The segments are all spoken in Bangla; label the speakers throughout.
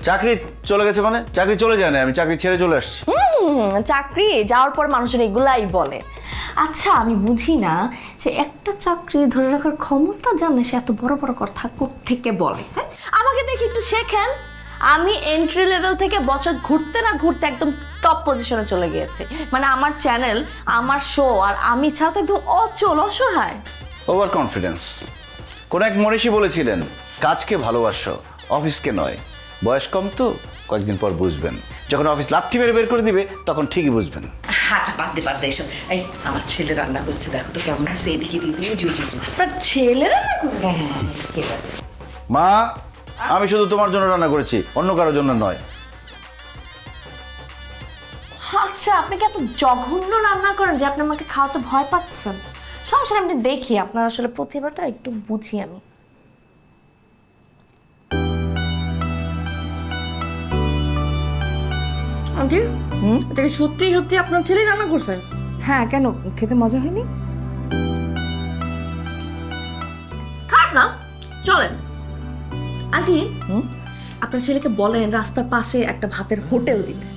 Speaker 1: চাকরি চলে গেছে মানে? চাকরি চলে যায় না, আমি চাকরি ছেড়ে চলে আসছি।
Speaker 2: চাকরি যাওয়ার পর মানুষের এগুলাই বলে। আচ্ছা আমি বুঝি না যে একটা চাকরি ধরে রাখার ক্ষমতা জানে সে এত বড় বড় কথা কোত্থেকে বলে। হ্যাঁ আমাকে দেখি একটু শেখেন। আমি এন্ট্রি লেভেল থেকে বছর ঘুরতে না ঘুরতে একদম টপ পজিশনে চলে গিয়েছি। মানে আমার চ্যানেল, আমার শো আর আমি ছাড়া তো একদম অচল, অসহায়।
Speaker 1: Over confidence. কোন এক মনীষী বলেছিলেন, কাজকে ভালোবাসো, অফিসকে নয়। বয়স কম তো, কয়েকদিন পর বুঝবেন। যখন অফিস লাথি মেরে বের করে দিবে তখন ঠিকই বুঝবেন।
Speaker 3: আচ্ছা পারতে এসব। এই আমার ছেলে রান্না করেছে, দেখো তো কেমন আছে, এদিকে দিয়ে দিই। জি জি জি।
Speaker 2: আপনার ছেলে রান্না করবে?
Speaker 1: মা, আমি শুধু তোমার জন্য রান্না করেছি, অন্য কারোর জন্য নয়।
Speaker 2: আচ্ছা আপনি কি এত জঘন্য রান্না করেন যে আপনি আমাকে খাওয়াতে ভয় পাচ্ছেন? সমস্যা নেই, আপনি দেখি আপনার আসলে প্রতিভাটা একটু বুঝি আমি। আন্টি, এটা কি সত্যি সত্যি আপনার ছেলে রান্না করছে?
Speaker 3: হ্যাঁ, কেন খেতে মজা হয়নি?
Speaker 2: খারাপ না, চলেন। আন্টি, আপনার ছেলেকে বলেন রাস্তার পাশে একটা ভাতের হোটেল দিতে।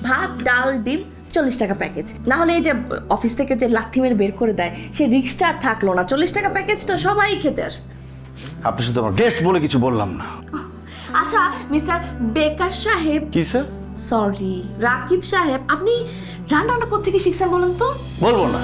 Speaker 2: ভাত, ডাল, ডিম 40 টাকা প্যাকেজ। না হলে এই যে অফিস থেকে যে লাঠি মেরে বের করে দেয় সে রিক্সটা আর থাকলো না। 40 টাকা প্যাকেজ তো সবাই খেতে আসবে।
Speaker 1: আপনি শুধু আমার গেস্ট বলে কিছু বললাম না।
Speaker 2: আচ্ছা মিস্টার বেকার সাহেব,
Speaker 1: কি স্যার?
Speaker 2: সরি রাকিব সাহেব, আপনি রান্নাটা কোত্থেকে শিখছেন বলেন তো?
Speaker 1: বলবো না।